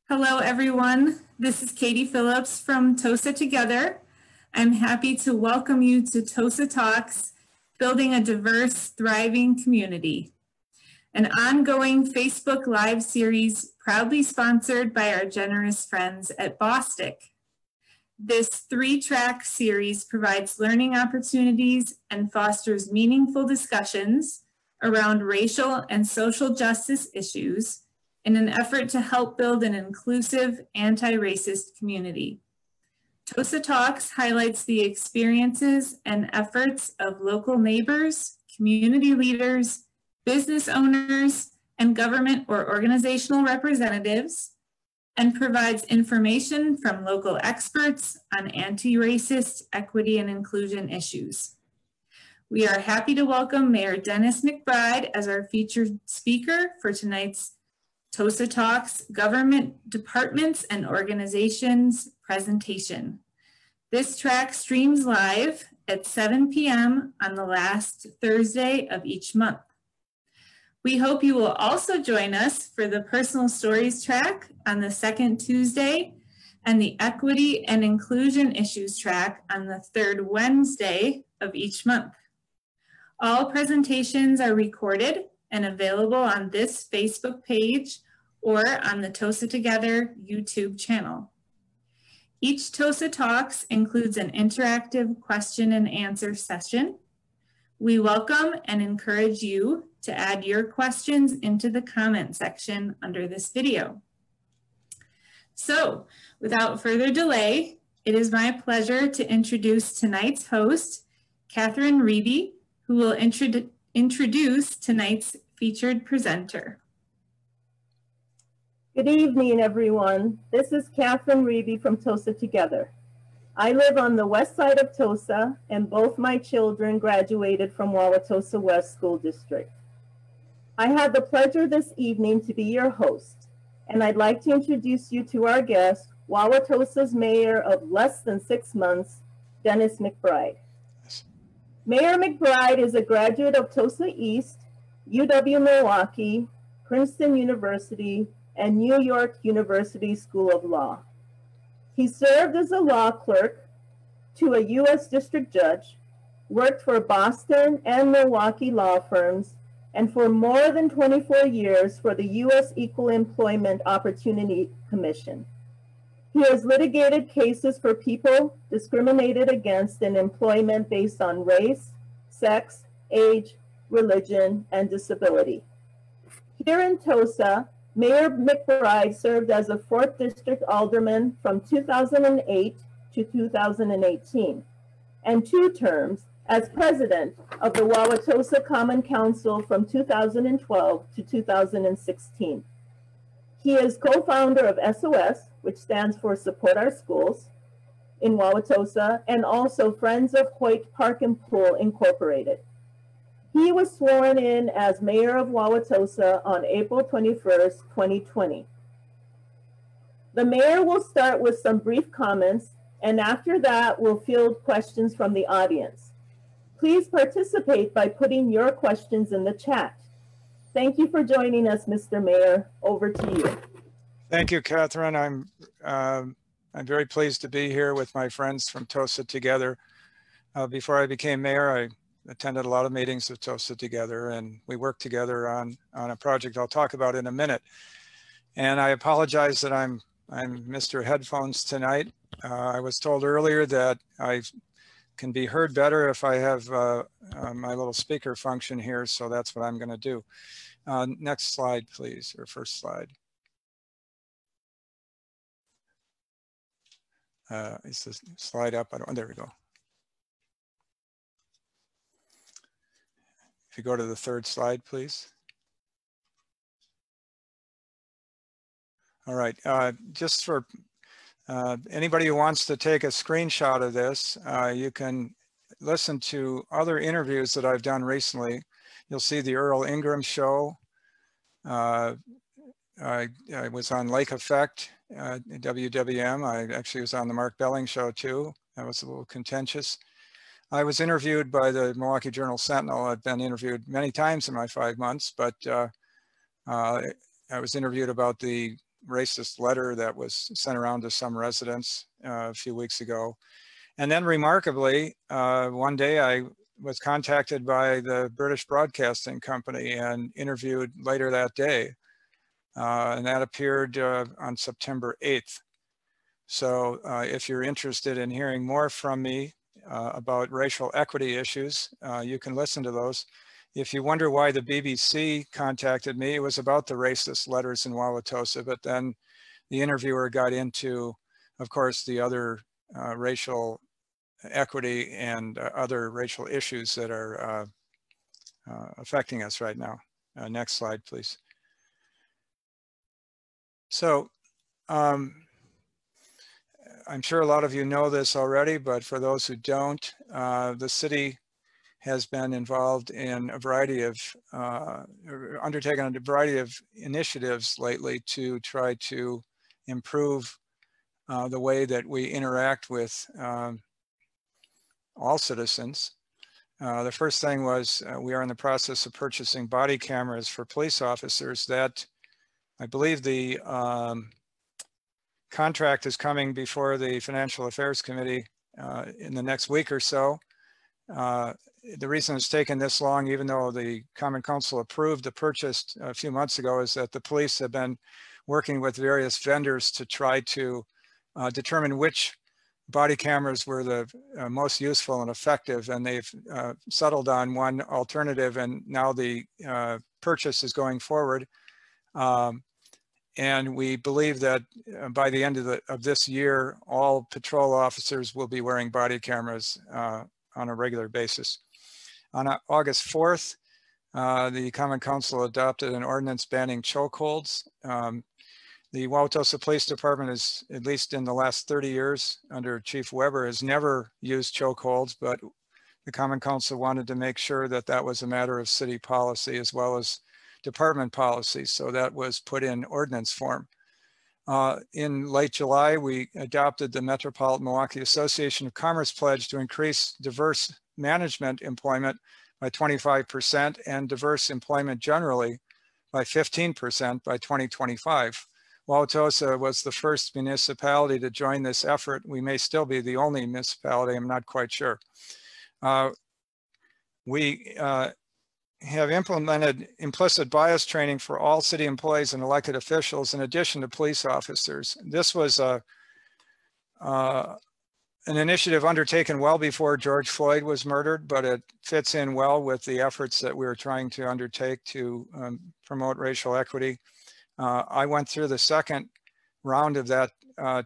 Hello, everyone. This is Katie Phillips from Tosa Together. I'm happy to welcome you to Tosa Talks, Building a Diverse, Thriving Community, an ongoing Facebook Live series proudly sponsored by our generous friends at Bostic. This 3-track series provides learning opportunities and fosters meaningful discussions around racial and social justice issues in an effort to help build an inclusive, anti-racist community. Tosa Talks highlights the experiences and efforts of local neighbors, community leaders, business owners, and government or organizational representatives, and provides information from local experts on anti-racist, equity, and inclusion issues. We are happy to welcome Mayor Dennis McBride as our featured speaker for tonight's Tosa Talks Government Departments and Organizations presentation. This track streams live at 7 p.m. on the last Thursday of each month. We hope you will also join us for the Personal Stories track on the second Tuesday and the Equity and Inclusion Issues track on the third Wednesday of each month. All presentations are recorded and available on this Facebook page or on the Tosa Together YouTube channel. Each Tosa Talks includes an interactive question and answer session. We welcome and encourage you to add your questions into the comment section under this video. So, without further delay, it is my pleasure to introduce tonight's host, Catherine Reedy, who will introduce tonight's featured presenter. Good evening, everyone. This is Catherine Reedy from Tosa Together. I live on the west side of Tosa, and both my children graduated from Wauwatosa West School District. I have the pleasure this evening to be your host, and I'd like to introduce you to our guest, Wauwatosa's mayor of less than 6 months, Dennis McBride. Mayor McBride is a graduate of Tosa East, UW-Milwaukee, Princeton University, and New York University School of Law. He served as a law clerk to a U.S. district judge, worked for Boston and Milwaukee law firms, and for more than 24 years for the U.S. Equal Employment Opportunity Commission. He has litigated cases for people discriminated against in employment based on race, sex, age, religion, and disability. Here in Tosa, Mayor McBride served as a 4th District Alderman from 2008 to 2018, and 2 terms as President of the Wauwatosa Common Council from 2012 to 2016. He is co-founder of SOS, which stands for Support Our Schools, in Wauwatosa, and also Friends of Hoyt Park and Pool Incorporated. He was sworn in as mayor of Wauwatosa on April 21st, 2020. The mayor will start with some brief comments, and after that, we'll field questions from the audience. Please participate by putting your questions in the chat. Thank you for joining us, Mr. Mayor. Over to you. Thank you, Catherine. I'm very pleased to be here with my friends from Tosa Together. Before I became mayor, I attended a lot of meetings with Tosa Together, and we worked together on a project I'll talk about in a minute. And I apologize that I'm Mr. Headphones tonight. I was told earlier that I can be heard better if I have my little speaker function here, so that's what I'm going to do. Next slide, please, or first slide. Is this slide up? There we go. If you go to the 3rd slide, please. All right, just for anybody who wants to take a screenshot of this, you can listen to other interviews that I've done recently. You'll see the Earl Ingram show. I was on Lake Effect, WWM. I actually was on the Mark Belling show too. That was a little contentious. I was interviewed by the Milwaukee Journal Sentinel. I've been interviewed many times in my 5 months, but I was interviewed about the racist letter that was sent around to some residents a few weeks ago. And then remarkably, one day I was contacted by the British Broadcasting Company and interviewed later that day. And that appeared on September 8th. So if you're interested in hearing more from me about racial equity issues, you can listen to those. If you wonder why the BBC contacted me, it was about the racist letters in Wauwatosa, but then the interviewer got into, of course, the other racial equity and other racial issues that are affecting us right now. Next slide, please. So I'm sure a lot of you know this already, but for those who don't, the city has been involved in a variety of, undertaken a variety of initiatives lately to try to improve the way that we interact with all citizens. The first thing was we are in the process of purchasing body cameras for police officers. That, I believe the contract is coming before the Financial Affairs Committee in the next week or so. The reason it's taken this long, even though the Common Council approved the purchase a few months ago, is that the police have been working with various vendors to try to determine which body cameras were the most useful and effective, and they've settled on one alternative, and now the purchase is going forward. And we believe that by the end of this year, all patrol officers will be wearing body cameras on a regular basis. On August 4th, the Common Council adopted an ordinance banning chokeholds. The Wauwatosa Police Department is, at least in the last 30 years under Chief Weber, has never used chokeholds, but the Common Council wanted to make sure that that was a matter of city policy as well as department policy. So that was put in ordinance form. In late July, we adopted the Metropolitan Milwaukee Association of Commerce pledge to increase diverse management employment by 25% and diverse employment generally by 15% by 2025. Wauwatosa was the first municipality to join this effort. We may still be the only municipality, I'm not quite sure. We have implemented implicit bias training for all city employees and elected officials in addition to police officers. This was an initiative undertaken well before George Floyd was murdered, but it fits in well with the efforts that we're trying to undertake to promote racial equity. I went through the second round of that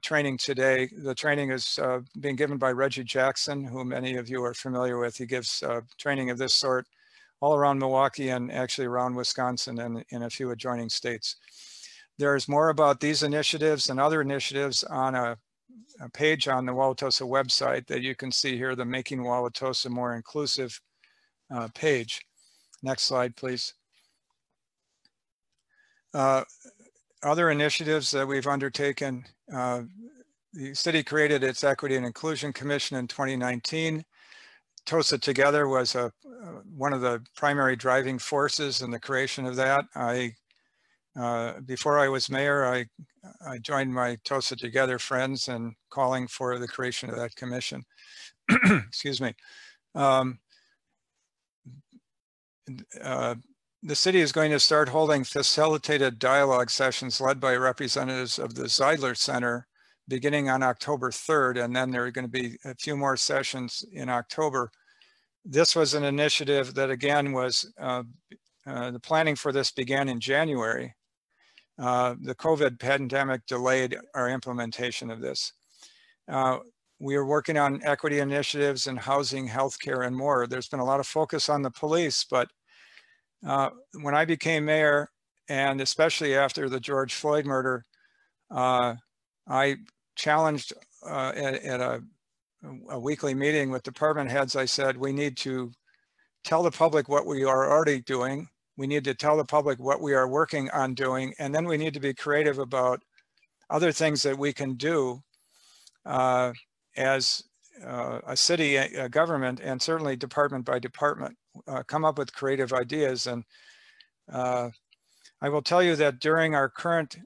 training today. The training is being given by Reggie Jackson, who many of you are familiar with. He gives training of this sort all around Milwaukee and actually around Wisconsin and in a few adjoining states. There's more about these initiatives and other initiatives on a page on the Wauwatosa website that you can see here, the Making Wauwatosa More Inclusive page. Next slide, please. Other initiatives that we've undertaken, the city created its Equity and Inclusion Commission in 2019. Tosa Together was one of the primary driving forces in the creation of that. Before I was mayor, I joined my Tosa Together friends in calling for the creation of that commission. Excuse me. The city is going to start holding facilitated dialogue sessions led by representatives of the Zeidler Center beginning on October 3rd, and then there are going to be a few more sessions in October. This was an initiative that, again, was the planning for this began in January. The COVID pandemic delayed our implementation of this. We are working on equity initiatives in housing, healthcare, and more. There's been a lot of focus on the police, but when I became mayor, and especially after the George Floyd murder, I challenged at a weekly meeting with department heads. I said, we need to tell the public what we are already doing. We need to tell the public what we are working on doing, and then we need to be creative about other things that we can do as a city, a government, and certainly department by department, come up with creative ideas. And I will tell you that during our current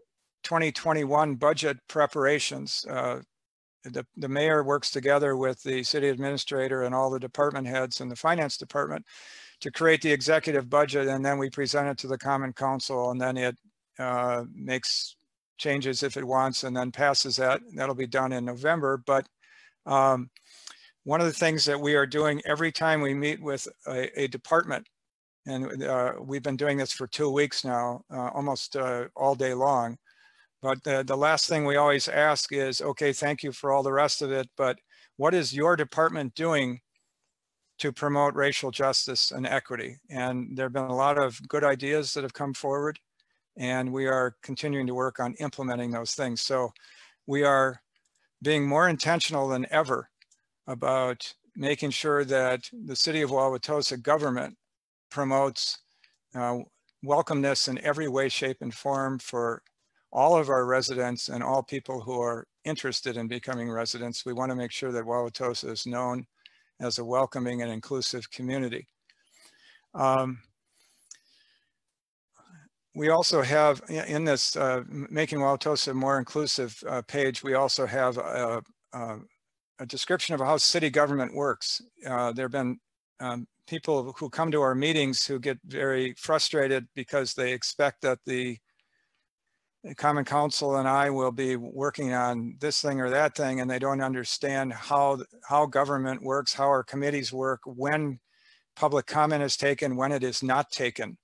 2021 budget preparations. The mayor works together with the city administrator and all the department heads and the finance department to create the executive budget, and then we present it to the Common Council, and then it makes changes if it wants, and then passes that. That'll be done in November. But one of the things that we are doing every time we meet with a department, and we've been doing this for 2 weeks now, almost all day long. But the last thing we always ask is, okay, thank you for all the rest of it, but what is your department doing to promote racial justice and equity? And there have been a lot of good ideas that have come forward, and we are continuing to work on implementing those things. So we are being more intentional than ever about making sure that the city of Wauwatosa government promotes welcomeness in every way, shape, and form for all of our residents and all people who are interested in becoming residents. We want to make sure that Wauwatosa is known as a welcoming and inclusive community. We also have in this Making Wauwatosa More Inclusive page, we also have a description of how city government works. There have been people who come to our meetings who get very frustrated because they expect that the Common Council and I will be working on this thing or that thing, and they don't understand how government works, how our committees work, when public comment is taken, when it is not taken.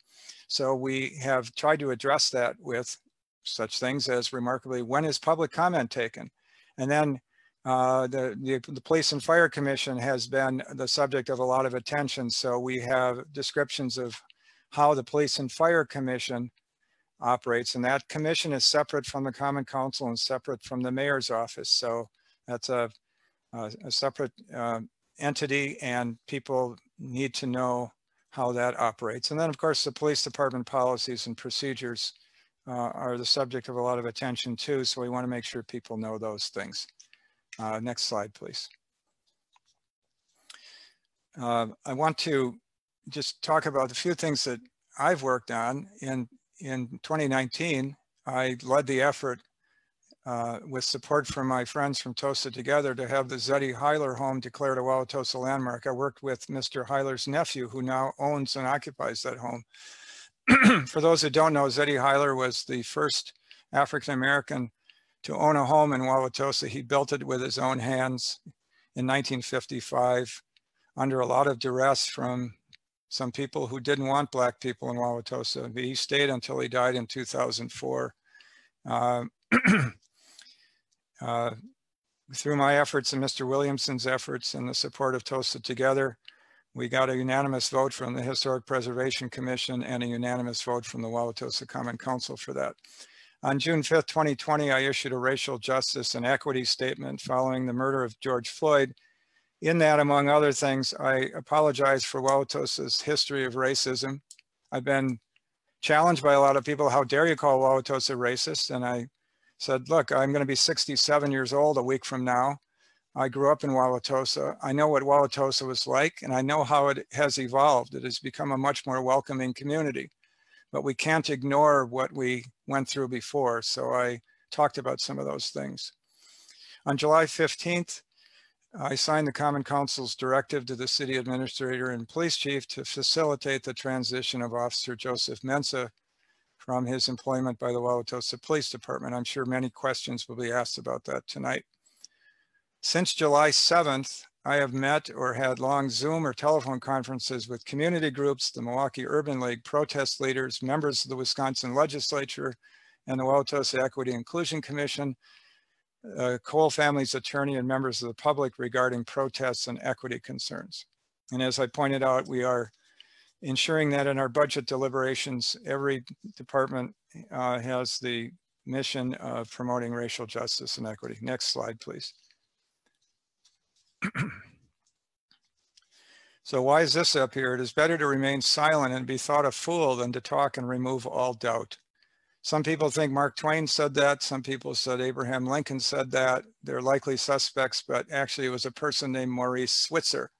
So we have tried to address that with such things as, remarkably, when is public comment taken? And then the Police and Fire Commission has been the subject of a lot of attention. So we have descriptions of how the Police and Fire Commission operates, and that commission is separate from the Common Council and separate from the mayor's office. So that's a separate entity, and people need to know how that operates. And then, of course, the police department policies and procedures are the subject of a lot of attention too. So we want to make sure people know those things. Next slide, please. I want to just talk about a few things that I've worked on. In 2019, I led the effort with support from my friends from Tosa Together to have the Zeddy Heiler home declared a Wauwatosa landmark. I worked with Mr. Heiler's nephew, who now owns and occupies that home. For those who don't know, Zeddy Heiler was the first African-American to own a home in Wauwatosa. He built it with his own hands in 1955 under a lot of duress from some people who didn't want Black people in Wauwatosa. He stayed until he died in 2004. Through my efforts and Mr. Williamson's efforts and the support of Tosa Together, we got a unanimous vote from the Historic Preservation Commission and a unanimous vote from the Wauwatosa Common Council for that. On June 5th, 2020, I issued a racial justice and equity statement following the murder of George Floyd. In that, among other things, I apologize for Wauwatosa's history of racism. I've been challenged by a lot of people, how dare you call Wauwatosa racist? And I said, look, I'm going to be 67 years old a week from now. I grew up in Wauwatosa. I know what Wauwatosa was like, and I know how it has evolved. It has become a much more welcoming community, but we can't ignore what we went through before. So I talked about some of those things. On July 15th, I signed the Common Council's directive to the city administrator and police chief to facilitate the transition of Officer Joseph Mensah from his employment by the Wauwatosa Police Department. I'm sure many questions will be asked about that tonight. Since July 7th, I have met or had long Zoom or telephone conferences with community groups, the Milwaukee Urban League, protest leaders, members of the Wisconsin legislature, and the Wauwatosa Equity Inclusion Commission, Cole family's attorney, and members of the public regarding protests and equity concerns. And as I pointed out, we are ensuring that in our budget deliberations, every department has the mission of promoting racial justice and equity. Next slide, please. So why is this up here? It is better to remain silent and be thought a fool than to talk and remove all doubt. Some people think Mark Twain said that. Some people said Abraham Lincoln said that. They're likely suspects, but actually it was a person named Maurice Switzer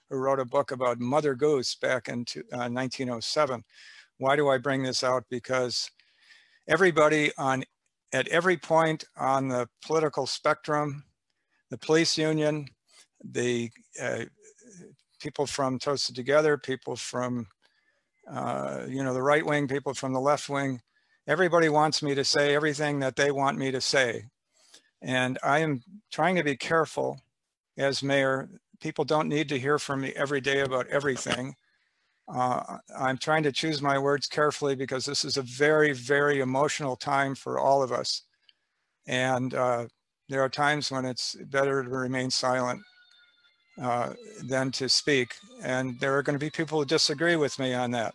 who wrote a book about Mother Goose back in 1907. Why do I bring this out? Because everybody on at every point on the political spectrum, the police union, the people from Tosa Together, people from, the right wing, people from the left wing, everybody wants me to say everything that they want me to say. And I am trying to be careful as mayor. People don't need to hear from me every day about everything. I'm trying to choose my words carefully because this is a very, very emotional time for all of us. And there are times when it's better to remain silent than to speak. And there are going to be people who disagree with me on that.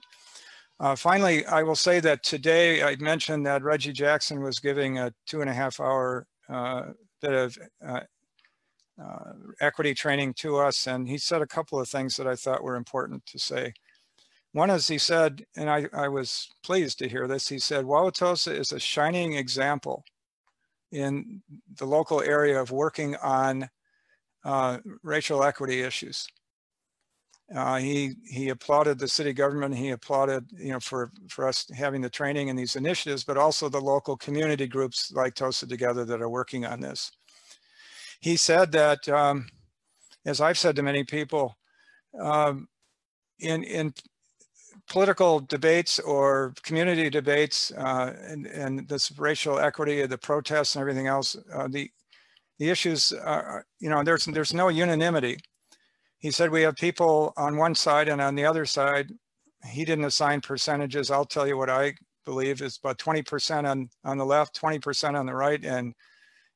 Finally, I will say that today I mentioned that Reggie Jackson was giving a 2.5-hour bit of equity training to us. And he said a couple of things that I thought were important to say. One is he said, and I was pleased to hear this, he said, Wauwatosa is a shining example in the local area of working on racial equity issues. He applauded the city government. He applauded, for us having the training and these initiatives, but also the local community groups like Tosa Together that are working on this. He said that, as I've said to many people, in political debates or community debates and this racial equity, the protests and everything else, the issues are, there's no unanimity. He said we have people on one side and on the other side. He didn't assign percentages. I'll tell you what I believe is about 20% on the left, 20% on the right. And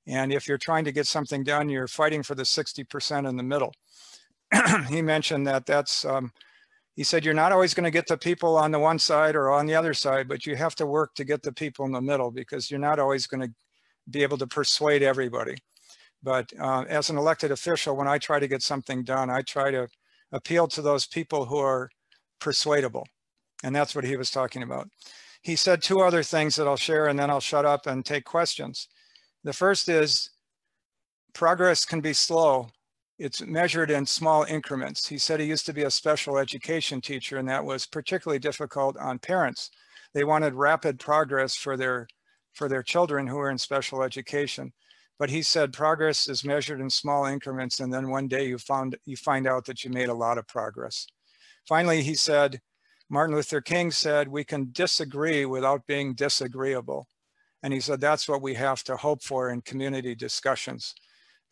if you're trying to get something done, you're fighting for the 60% in the middle. He mentioned that he said, you're not always going to get the people on the one side or on the other side, but you have to work to get the people in the middle because you're not always going to be able to persuade everybody. But as an elected official, when I try to get something done, I try to appeal to those people who are persuadable. And that's what he was talking about. He said two other things that I'll share and then I'll shut up and take questions. The first is progress can be slow. It's measured in small increments. He said he used to be a special education teacher and that was particularly difficult on parents. They wanted rapid progress for their children who were in special education. But he said progress is measured in small increments and then one day you find out that you made a lot of progress. Finally, he said, Martin Luther King said, we can disagree without being disagreeable. And he said, that's what we have to hope for in community discussions,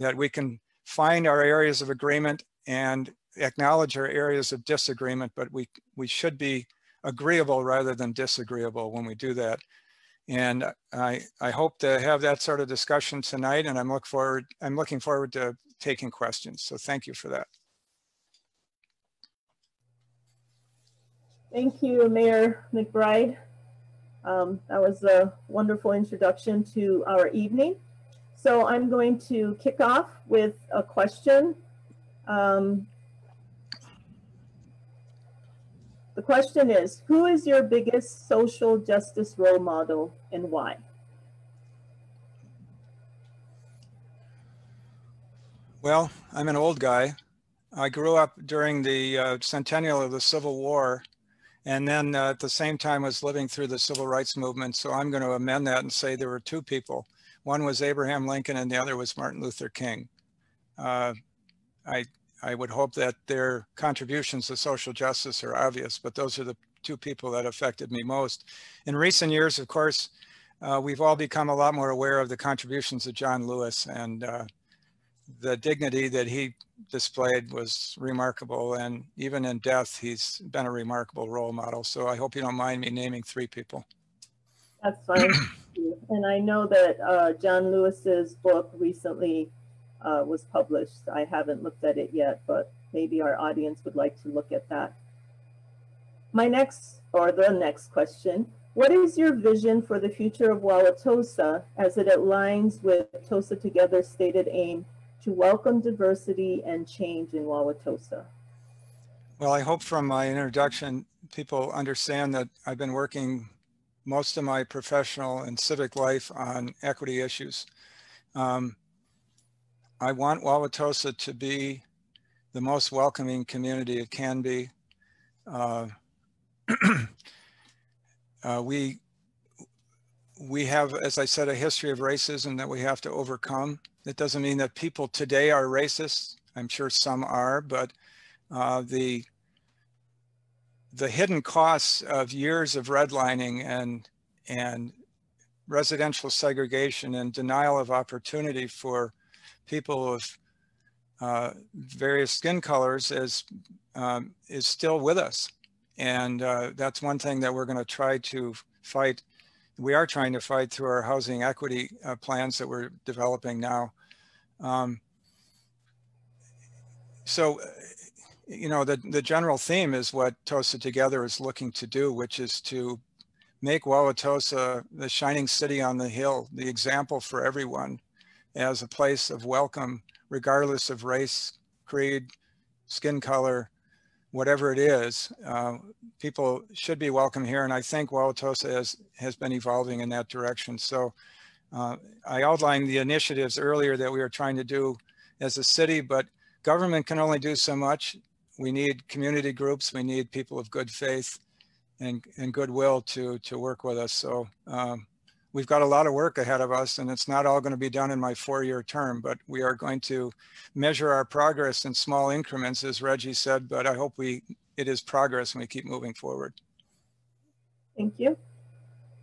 that we can find our areas of agreement and acknowledge our areas of disagreement, but we should be agreeable rather than disagreeable when we do that. And I hope to have that sort of discussion tonight, and I'm looking forward to taking questions. So thank you for that. Thank you, Mayor McBride. That was a wonderful introduction to our evening. So I'm going to kick off with a question. The question is, who is your biggest social justice role model and why? Well, I'm an old guy. I grew up during the centennial of the Civil War, and then at the same time was living through the Civil Rights Movement. So I'm going to amend that and say there were two people. One was Abraham Lincoln and the other was Martin Luther King. I would hope that their contributions to social justice are obvious, but those are the two people that affected me most. In recent years, of course, we've all become a lot more aware of the contributions of John Lewis, and the dignity that he displayed was remarkable. And even in death, he's been a remarkable role model. So I hope you don't mind me naming three people. That's fine. And I know that John Lewis's book recently was published. I haven't looked at it yet, but maybe our audience would like to look at that. The next question, what is your vision for the future of Wauwatosa as it aligns with Tosa Together's stated aim to welcome diversity and change in Wauwatosa? Well, I hope from my introduction, people understand that I've been working most of my professional and civic life on equity issues. I want Wauwatosa to be the most welcoming community it can be. we have, as I said, a history of racism that we have to overcome. That doesn't mean that people today are racist. I'm sure some are, but the hidden costs of years of redlining and residential segregation and denial of opportunity for people of various skin colors is still with us. And that's one thing that we're going to try to fight. We are trying to fight through our housing equity plans that we're developing now. So, you know, the general theme is what Tosa Together is looking to do, which is to make Wauwatosa the shining city on the hill, the example for everyone as a place of welcome, regardless of race, creed, skin color, whatever it is. People should be welcome here. And I think Wauwatosa has been evolving in that direction. So I outlined the initiatives earlier that we are trying to do as a city, but government can only do so much. We need community groups. We need people of good faith and goodwill to work with us. So we've got a lot of work ahead of us, and it's not all going to be done in my 4-year term, but we are going to measure our progress in small increments, as Reggie said, but I hope it is progress and we keep moving forward. Thank you.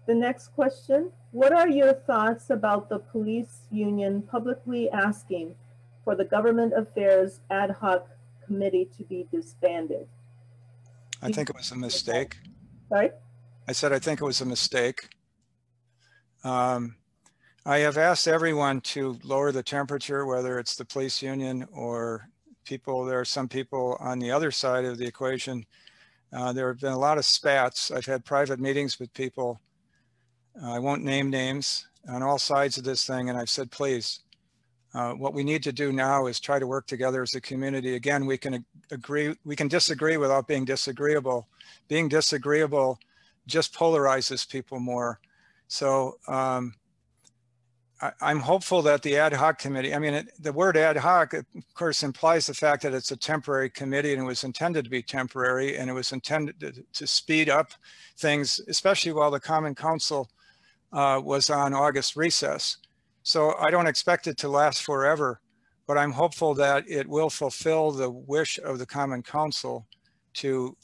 The next question, what are your thoughts about the police union publicly asking for the government affairs ad hoc committee to be disbanded? I think it was a mistake. Sorry? I said, I think it was a mistake. I have asked everyone to lower the temperature, whether it's the police union or people. There are some people on the other side of the equation. There have been a lot of spats. I've had private meetings with people. I won't name names on all sides of this thing. And I've said, please, what we need to do now is try to work together as a community. Again, we can disagree without being disagreeable. Being disagreeable just polarizes people more. So I'm hopeful that the ad hoc committee, I mean, the word ad hoc, of course, implies the fact that it's a temporary committee, and it was intended to be temporary, and it was intended to speed up things, especially while the Common Council was on August recess. So I don't expect it to last forever, but I'm hopeful that it will fulfill the wish of the Common Council to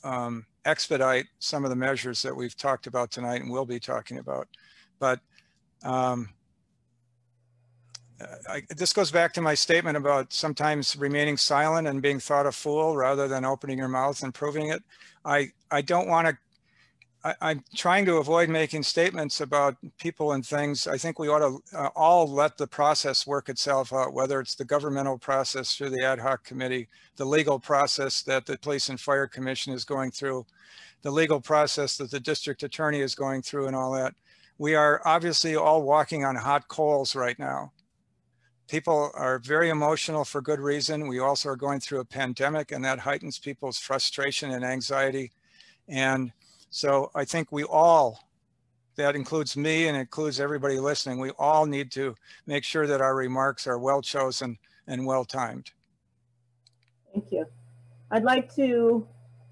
expedite some of the measures that we've talked about tonight and will be talking about. But this goes back to my statement about sometimes remaining silent and being thought a fool rather than opening your mouth and proving it. I don't want to, I'm trying to avoid making statements about people and things. I think we ought to all let the process work itself out, whether it's the governmental process through the ad hoc committee, the legal process that the Police and Fire Commission is going through, the legal process that the district attorney is going through, and all that. We are obviously all walking on hot coals right now. People are very emotional for good reason. We also are going through a pandemic, and that heightens people's frustration and anxiety. And so I think we all, that includes me and includes everybody listening, we all need to make sure that our remarks are well chosen and well timed. Thank you. I'd like to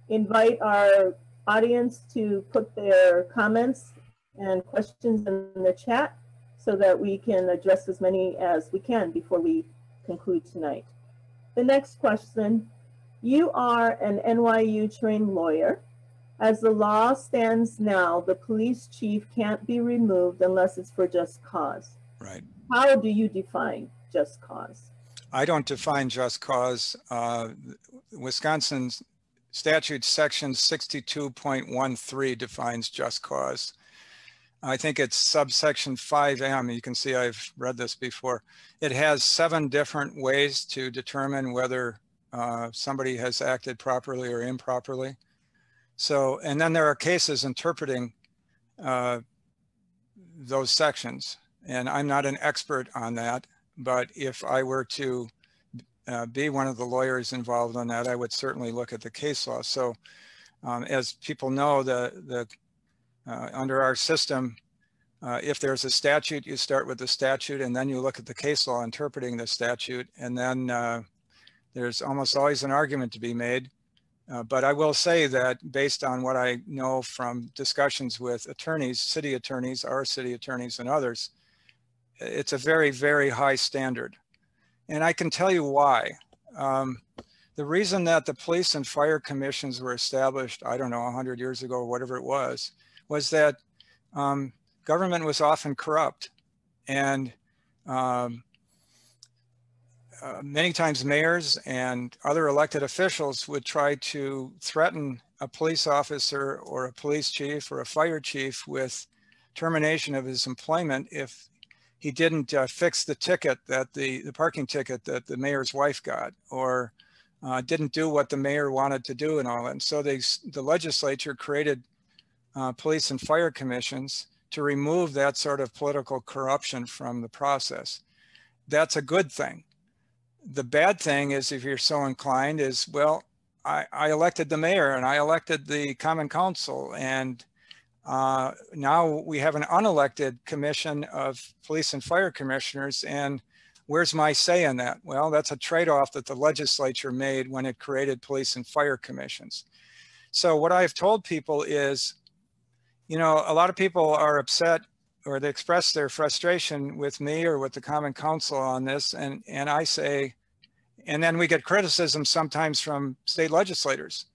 invite our audience to put their comments and questions in the chat so that we can address as many as we can before we conclude tonight. The next question, you are an NYU trained lawyer. As the law stands now, the police chief can't be removed unless it's for just cause. Right. How do you define just cause? I don't define just cause. Wisconsin's statute section 62.13 defines just cause. I think it's subsection 5M. You can see I've read this before. It has 7 different ways to determine whether somebody has acted properly or improperly. So, and then there are cases interpreting those sections. And I'm not an expert on that, but if I were to be one of the lawyers involved on that, I would certainly look at the case law. So as people know, under our system, if there's a statute, you start with the statute and then you look at the case law interpreting the statute. And then there's almost always an argument to be made But I will say that based on what I know from discussions with attorneys, city attorneys, our city attorneys and others, it's a very, very high standard. And I can tell you why. The reason that the police and fire commissions were established, I don't know, 100 years ago or whatever it was that government was often corrupt. And many times mayors and other elected officials would try to threaten a police officer or a police chief or a fire chief with termination of his employment if he didn't fix the ticket that the parking ticket that the mayor's wife got, or didn't do what the mayor wanted to do and all that. And so the legislature created police and fire commissions to remove that sort of political corruption from the process. That's a good thing. The bad thing is, if you're so inclined, is, well, I elected the mayor and I elected the common council, and now we have an unelected commission of police and fire commissioners, and where's my say in that? Well, that's a trade-off that the legislature made when it created police and fire commissions. So what I've told people is, you know, a lot of people are upset, or they express their frustration with me or with the Common Council on this. And I say, and then we get criticism sometimes from state legislators.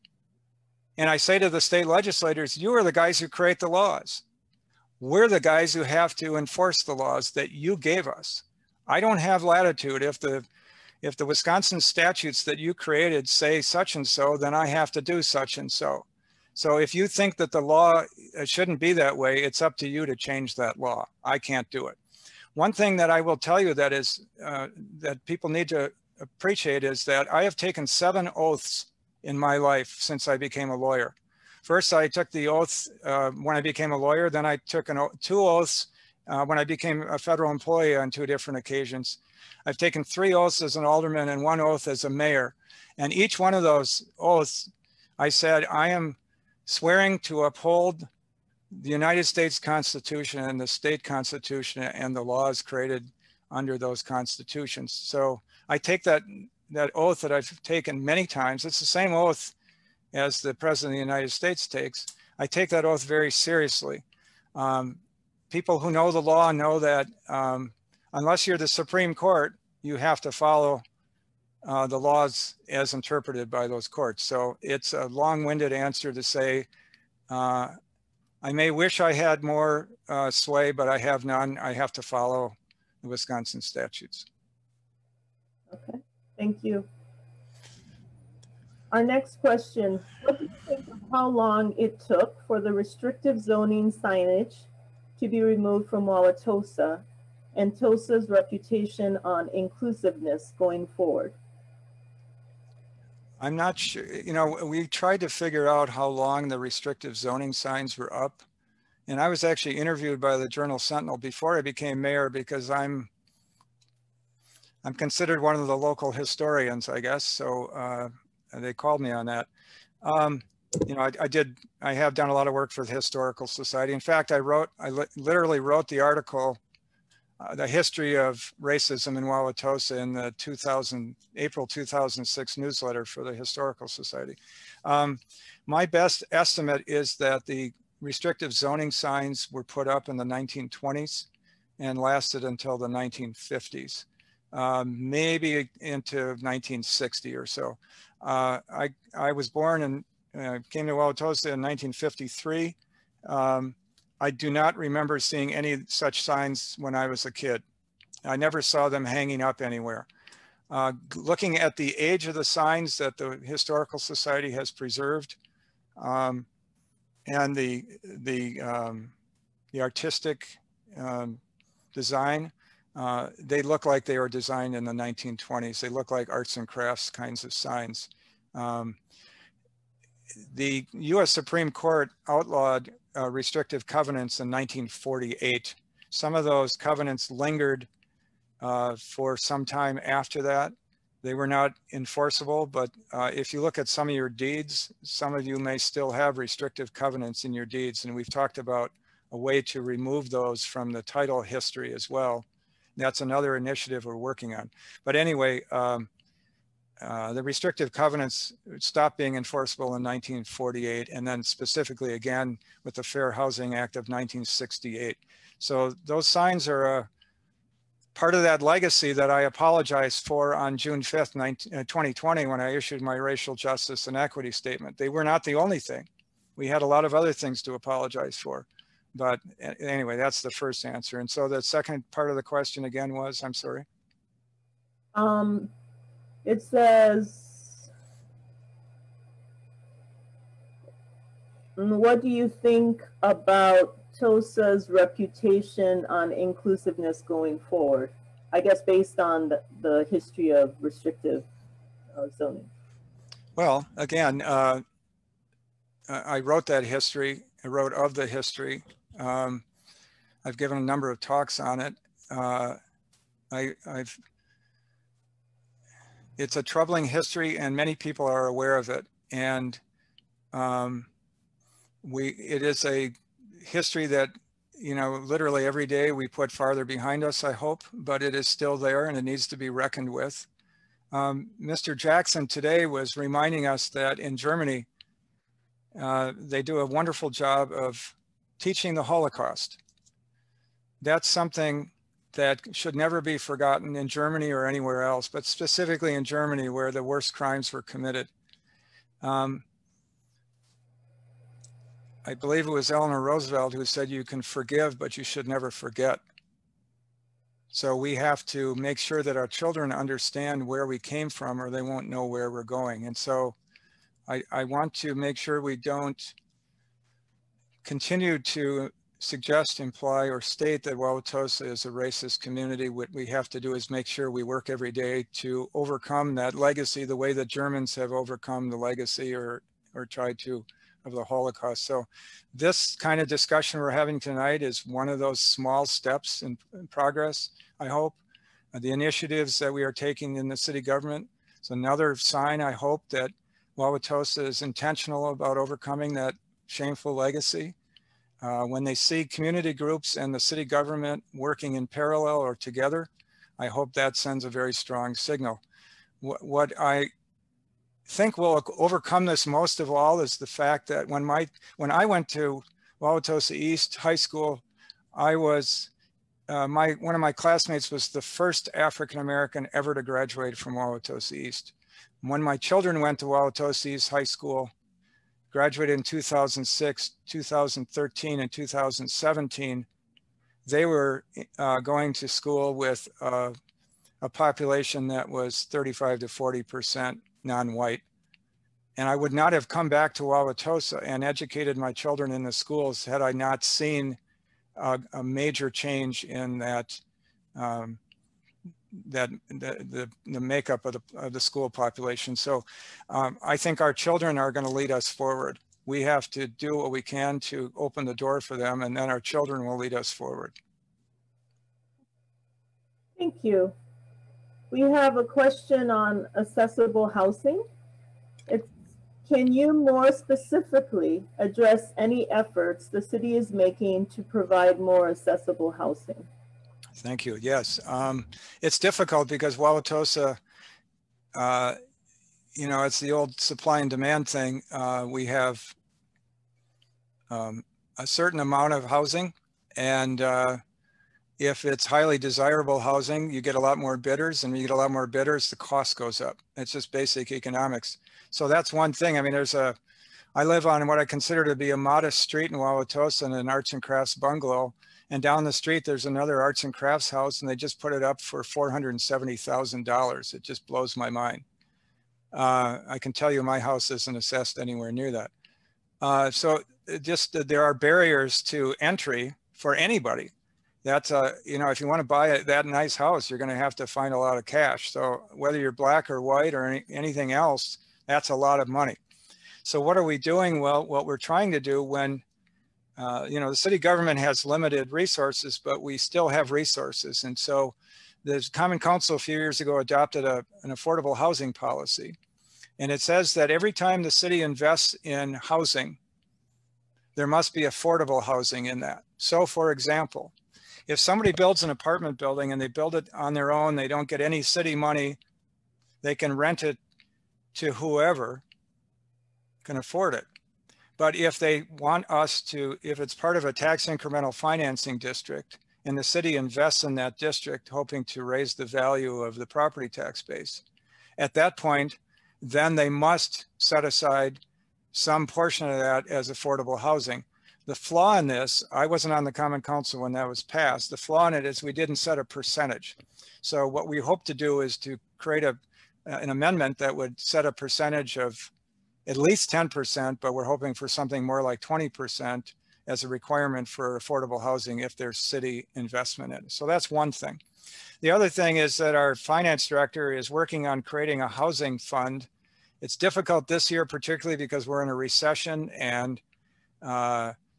And I say to the state legislators, you are the guys who create the laws. We're the guys who have to enforce the laws that you gave us. I don't have latitude. If the Wisconsin statutes that you created say such and so, then I have to do such and so. So if you think that the law shouldn't be that way, it's up to you to change that law. I can't do it. One thing that I will tell you that is that people need to appreciate is that I have taken 7 oaths in my life since I became a lawyer. First, I took the oath when I became a lawyer. Then I took 2 oaths when I became a federal employee on 2 different occasions. I've taken 3 oaths as an alderman and 1 oath as a mayor. And each one of those oaths, I said, I am swearing to uphold the United States Constitution and the state constitution and the laws created under those constitutions. So I take that oath that I've taken many times. It's the same oath as the President of the United States takes. I take that oath very seriously. People who know the law know that unless you're the Supreme Court, you have to follow the laws as interpreted by those courts. So it's a long-winded answer to say, I may wish I had more sway, but I have none. I have to follow the Wisconsin statutes. Okay, thank you. Our next question, what do you think of how long it took for the restrictive zoning signage to be removed from Wauwatosa and Tosa's reputation on inclusiveness going forward? I'm not sure, you know, we tried to figure out how long the restrictive zoning signs were up. And I was actually interviewed by the Journal Sentinel before I became mayor, because I'm considered one of the local historians, I guess. So they called me on that. You know, I have done a lot of work for the Historical Society. In fact, I literally wrote the article, The History of Racism in Wauwatosa, in the April 2006 newsletter for the Historical Society. My best estimate is that the restrictive zoning signs were put up in the 1920s and lasted until the 1950s, maybe into 1960 or so. I was born and came to Wauwatosa in 1953. I do not remember seeing any such signs when I was a kid. I never saw them hanging up anywhere. Looking at the age of the signs that the Historical Society has preserved, and the artistic design, they look like they were designed in the 1920s. They look like arts and crafts kinds of signs. The US Supreme Court outlawed restrictive covenants in 1948. Some of those covenants lingered for some time after that. They were not enforceable, but if you look at some of your deeds, some of you may still have restrictive covenants in your deeds. And we've talked about a way to remove those from the title history as well. That's another initiative we're working on. But anyway, the restrictive covenants stopped being enforceable in 1948, and then specifically again with the Fair Housing Act of 1968. So those signs are a part of that legacy that I apologized for on June 5th, 2020, when I issued my racial justice and equity statement. They were not the only thing. We had a lot of other things to apologize for. But anyway, that's the first answer. And so the second part of the question again was, I'm sorry. It says, what do you think about Tosa's reputation on inclusiveness going forward? I guess based on the history of restrictive zoning. Well, again, I wrote that history. I wrote of the history. I've given a number of talks on it. It's a troubling history, and many people are aware of it. And it is a history that, you know, literally every day we put farther behind us, I hope, but it is still there and it needs to be reckoned with. Mr. Jackson today was reminding us that in Germany, they do a wonderful job of teaching the Holocaust. That's something that should never be forgotten in Germany or anywhere else, but specifically in Germany where the worst crimes were committed. I believe it was Eleanor Roosevelt who said you can forgive, but you should never forget. So we have to make sure that our children understand where we came from, or they won't know where we're going. And so I want to make sure we don't continue to suggest, imply, or state that Wauwatosa is a racist community. What we have to do is make sure we work every day to overcome that legacy the way the Germans have overcome the legacy or tried to of the Holocaust. So this kind of discussion we're having tonight is one of those small steps in progress, I hope. The initiatives that we are taking in the city government is another sign, I hope, that Wauwatosa is intentional about overcoming that shameful legacy. When they see community groups and the city government working in parallel or together, I hope that sends a very strong signal. What I think will overcome this most of all is the fact that when I went to Wauwatosa East High School, I was one of my classmates was the first African-American ever to graduate from Wauwatosa East. When my children went to Wauwatosa East High School, graduated in 2006, 2013, and 2017, they were going to school with a population that was 35 to 40% non-white. And I would not have come back to Wauwatosa and educated my children in the schools had I not seen a major change in that the makeup of the school population. So I think our children are going to lead us forward. We have to do what we can to open the door for them, and then our children will lead us forward. Thank you. We have a question on accessible housing. Can you more specifically address any efforts the city is making to provide more accessible housing? Thank you. Yes, it's difficult because Wauwatosa, you know, it's the old supply and demand thing. We have a certain amount of housing, and if it's highly desirable housing, you get a lot more bidders, and when you get a lot more bidders, the cost goes up. It's just basic economics. So that's one thing. I mean, I live on what I consider to be a modest street in Wauwatosa in an arts and crafts bungalow. And down the street, there's another arts and crafts house, and they just put it up for $470,000. It just blows my mind. I can tell you my house isn't assessed anywhere near that. So there are barriers to entry for anybody. That's, you know, if you want to buy that nice house, you're going to have to find a lot of cash. So whether you're black or white or anything else, that's a lot of money. So what are we doing? Well, what we're trying to do when, you know, the city government has limited resources, but we still have resources. And so the Common Council a few years ago adopted an affordable housing policy. And it says that every time the city invests in housing, there must be affordable housing in that. So for example, if somebody builds an apartment building and they build it on their own, they don't get any city money, they can rent it to whoever can afford it. But if they want us to, if it's part of a tax incremental financing district and the city invests in that district, hoping to raise the value of the property tax base, at that point, then they must set aside some portion of that as affordable housing. The flaw in this, I wasn't on the Common Council when that was passed. The flaw in it is we didn't set a percentage. So what we hope to do is to create an amendment that would set a percentage of at least 10%, but we're hoping for something more like 20% as a requirement for affordable housing if there's city investment in it. So that's one thing. The other thing is that our finance director is working on creating a housing fund. It's difficult this year, particularly because we're in a recession and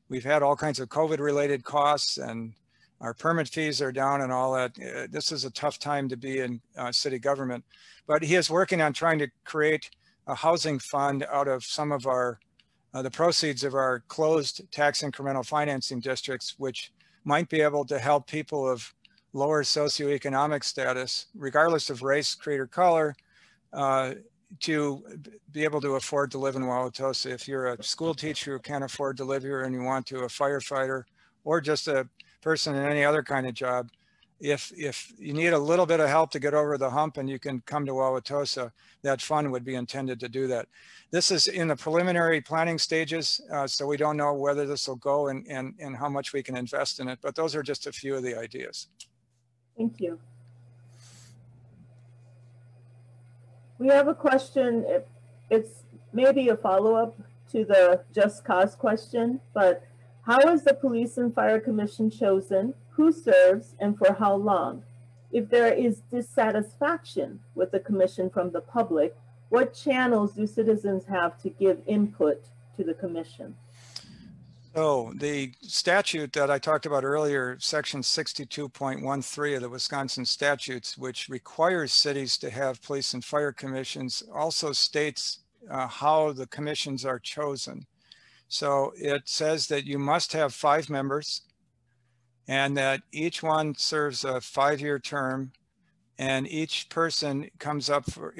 we've had all kinds of COVID related costs and our permit fees are down and all that. This is a tough time to be in city government, but he is working on trying to create a housing fund out of some of our, the proceeds of our closed tax incremental financing districts, which might be able to help people of lower socioeconomic status, regardless of race, creed, or color, to be able to afford to live in Wauwatosa. If you're a school teacher who can't afford to live here and you want to, a firefighter, or just a person in any other kind of job, if you need a little bit of help to get over the hump and you can come to Wauwatosa, that fund would be intended to do that. This is in the preliminary planning stages, so we don't know whether this will go and how much we can invest in it, but those are just a few of the ideas. Thank you. We have a question. It's maybe a follow-up to the just cause question, but how is the Police and Fire Commission chosen? Who serves and for how long? If there is dissatisfaction with the commission from the public, what channels do citizens have to give input to the commission? So the statute that I talked about earlier, section 62.13 of the Wisconsin statutes, which requires cities to have police and fire commissions, also states how the commissions are chosen. So it says that you must have 5 members and that each one serves a 5-year term, and each person comes up for,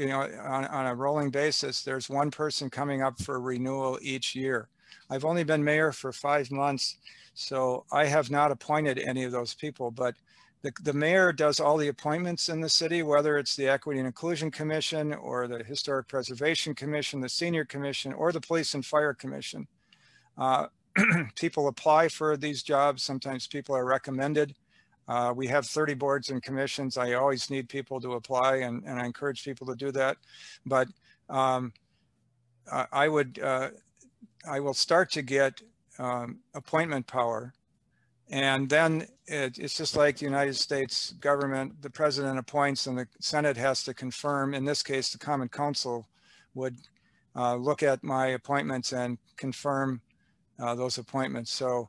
on a rolling basis, there's one person coming up for renewal each year. I've only been mayor for 5 months, so I have not appointed any of those people, but the mayor does all the appointments in the city, whether it's the Equity and Inclusion Commission or the Historic Preservation Commission, the Senior Commission, or the Police and Fire Commission. People apply for these jobs. Sometimes people are recommended. We have 30 boards and commissions. I always need people to apply, and I encourage people to do that. But I will start to get appointment power. And then it's just like the United States government, the president appoints and the Senate has to confirm. In this case, the Common Council would look at my appointments and confirm those appointments. So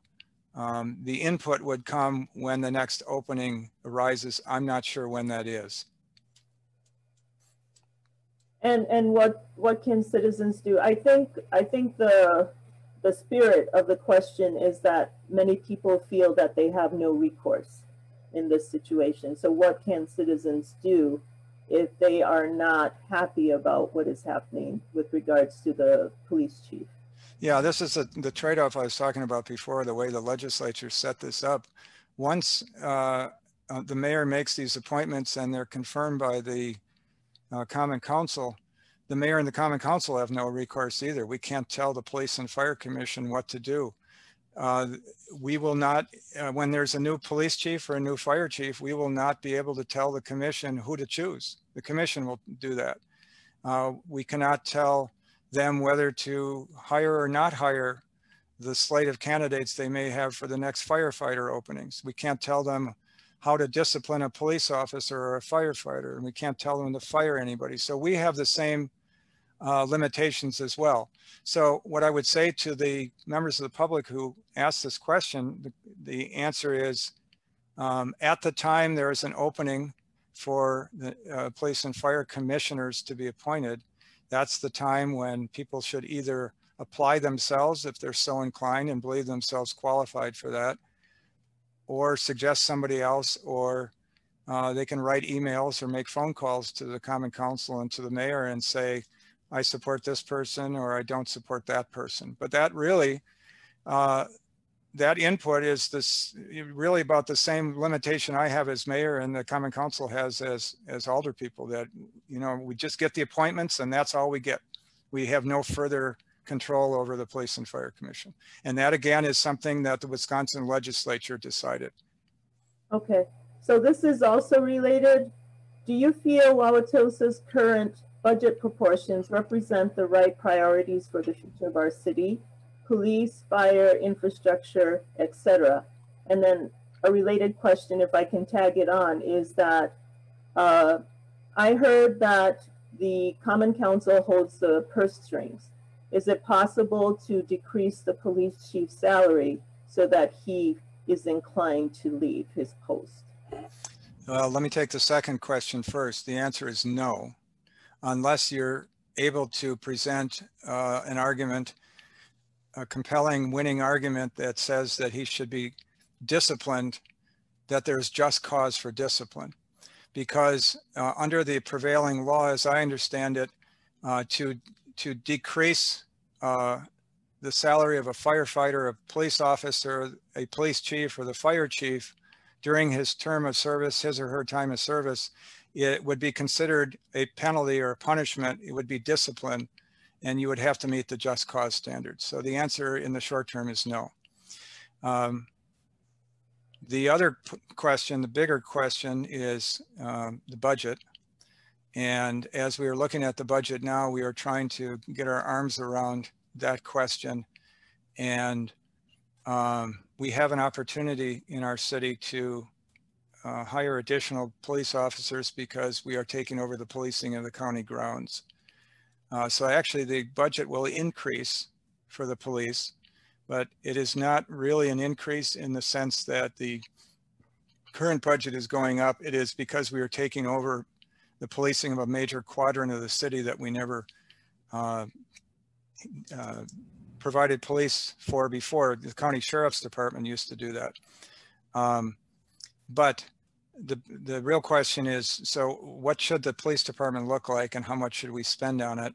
the input would come when the next opening arises. I'm not sure when that is. And what can citizens do? I think the spirit of the question is that many people feel that they have no recourse in this situation. So what can citizens do if they are not happy about what is happening with regards to the police chief? Yeah, this is the trade-off I was talking about before, the way the legislature set this up. Once the mayor makes these appointments and they're confirmed by the Common Council, the mayor and the Common Council have no recourse either. We can't tell the Police and Fire Commission what to do. We will not, when there's a new police chief or a new fire chief, we will not be able to tell the commission who to choose. The commission will do that. We cannot tell them whether to hire or not hire the slate of candidates they may have for the next firefighter openings. We can't tell them how to discipline a police officer or a firefighter, and we can't tell them to fire anybody. So we have the same limitations as well. So what I would say to the members of the public who asked this question, the answer is at the time there is an opening for the police and fire commissioners to be appointed, that's the time when people should either apply themselves if they're so inclined and believe themselves qualified for that, or suggest somebody else, or they can write emails or make phone calls to the Common Council and to the mayor and say, I support this person or I don't support that person. But that really, that input is this really about the same limitation I have as mayor and the Common Council has as alder people, that, you know, we just get the appointments and that's all we get. We have no further control over the Police and Fire Commission. And that again is something that the Wisconsin legislature decided. Okay, so this is also related. Do you feel Wauwatosa's current budget proportions represent the right priorities for the future of our city? Police, fire, infrastructure, etc. And then a related question, if I can tag it on, is that I heard that the Common Council holds the purse strings. Is it possible to decrease the police chief's salary so that he is inclined to leave his post? Well, let me take the second question first. The answer is no, unless you're able to present an argument, a compelling winning argument that says that he should be disciplined, that there's just cause for discipline. Because under the prevailing law, as I understand it, to decrease the salary of a firefighter, a police officer, a police chief, or the fire chief during his term of service, his or her time of service, it would be considered a penalty or a punishment. It would be discipline, and you would have to meet the just cause standards. So the answer in the short term is no. The other question, the bigger question, is the budget. And as we are looking at the budget now, we are trying to get our arms around that question. And we have an opportunity in our city to hire additional police officers because we are taking over the policing of the county grounds. So actually the budget will increase for the police, but it is not really an increase in the sense that the current budget is going up. It is because we are taking over the policing of a major quadrant of the city that we never provided police for before. The county sheriff's department used to do that. But the real question is, so what should the police department look like and how much should we spend on it?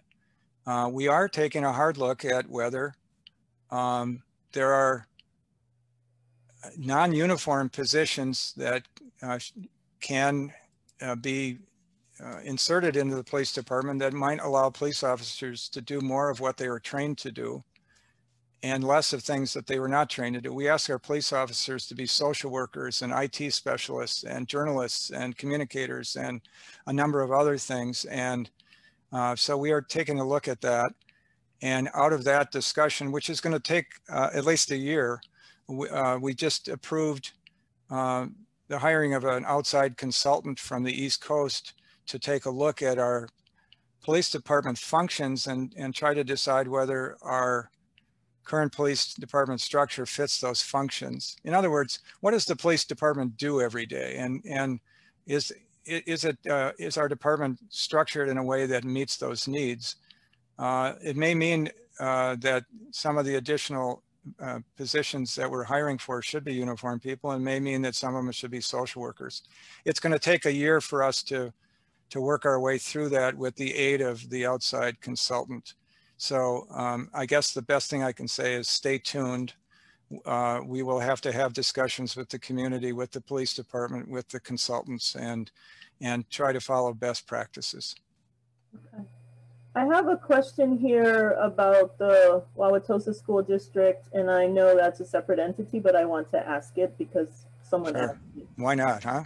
We are taking a hard look at whether there are non-uniform positions that can be inserted into the police department that might allow police officers to do more of what they were trained to do and less of things that they were not trained to do. We ask our police officers to be social workers and IT specialists and journalists and communicators and a number of other things. And so we are taking a look at that. And out of that discussion, which is going to take at least a year, we just approved the hiring of an outside consultant from the East Coast to take a look at our police department functions and try to decide whether our current police department structure fits those functions. In other words, what does the police department do every day? And is our department structured in a way that meets those needs? It may mean that some of the additional positions that we're hiring for should be uniformed people, and may mean that some of them should be social workers. It's going to take a year for us to work our way through that with the aid of the outside consultant. So I guess the best thing I can say is stay tuned. We will have to have discussions with the community, with the police department, with the consultants, and try to follow best practices. Okay. I have a question here about the Wauwatosa School District, and I know that's a separate entity, but I want to ask it because someone asked me. Why not, huh?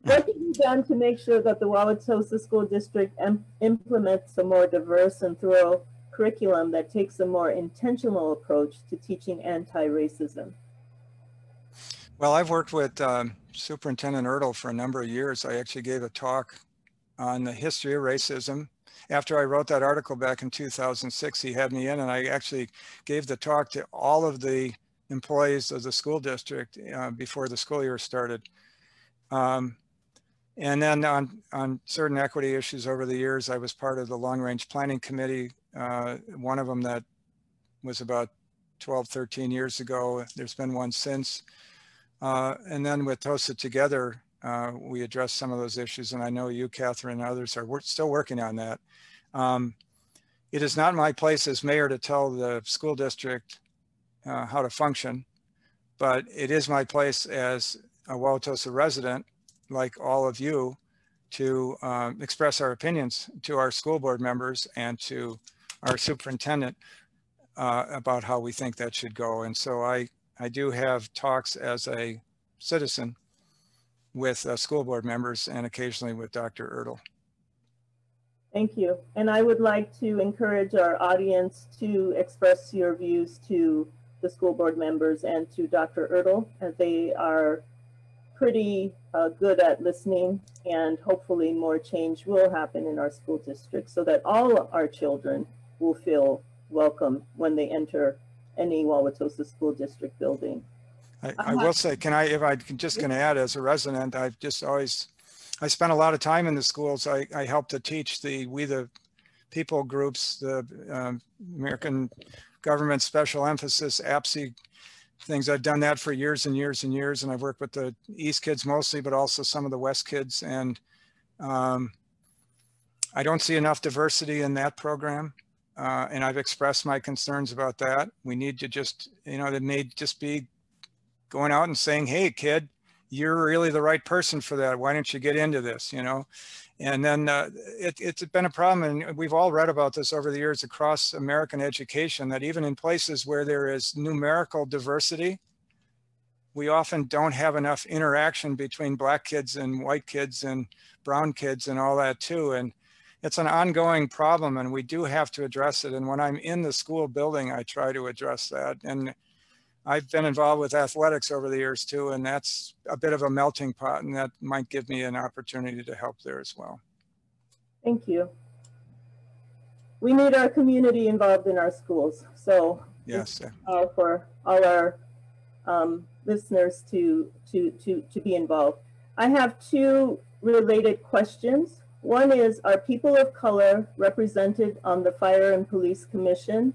What can be done to make sure that the Wauwatosa School District implements a more diverse and thorough curriculum that takes a more intentional approach to teaching anti-racism? Well, I've worked with Superintendent Ertl for a number of years. I actually gave a talk on the history of racism. After I wrote that article back in 2006, he had me in, and I actually gave the talk to all of the employees of the school district before the school year started. And then on certain equity issues over the years, I was part of the long range planning committee, one of them that was about 12, 13 years ago. There's been one since. And then with Tosa Together, we addressed some of those issues, and I know you, Catherine, and others are still working on that. It is not my place as mayor to tell the school district how to function, but it is my place as a Wauwatosa resident, like all of you, to express our opinions to our school board members and to our superintendent about how we think that should go. And so I do have talks as a citizen with school board members and occasionally with Dr. Ertl. Thank you. And I would like to encourage our audience to express your views to the school board members and to Dr. Ertl, as they are pretty good at listening, and hopefully more change will happen in our school district so that all our children will feel welcome when they enter any Wauwatosa School District building. I will say, if I can just gonna add, as a resident, I spent a lot of time in the schools. I helped to teach the We the People groups, the American Government Special Emphasis, APSE things. I've done that for years and years and years, and I've worked with the East kids mostly, but also some of the West kids. And I don't see enough diversity in that program. And I've expressed my concerns about that. We need to just, it may just be going out and saying, hey, kid, you're really the right person for that. Why don't you get into this, And then it's been a problem, and we've all read about this over the years across American education, that even in places where there is numerical diversity, we often don't have enough interaction between Black kids and white kids and brown kids and all that too. And it's an ongoing problem, and we do have to address it. And when I'm in the school building, I try to address that. And I've been involved with athletics over the years too, and that's a bit of a melting pot, and that might give me an opportunity to help there as well. Thank you. We need our community involved in our schools. So yes, for all our listeners to be involved. I have two related questions. One is, are people of color represented on the Fire and Police Commission?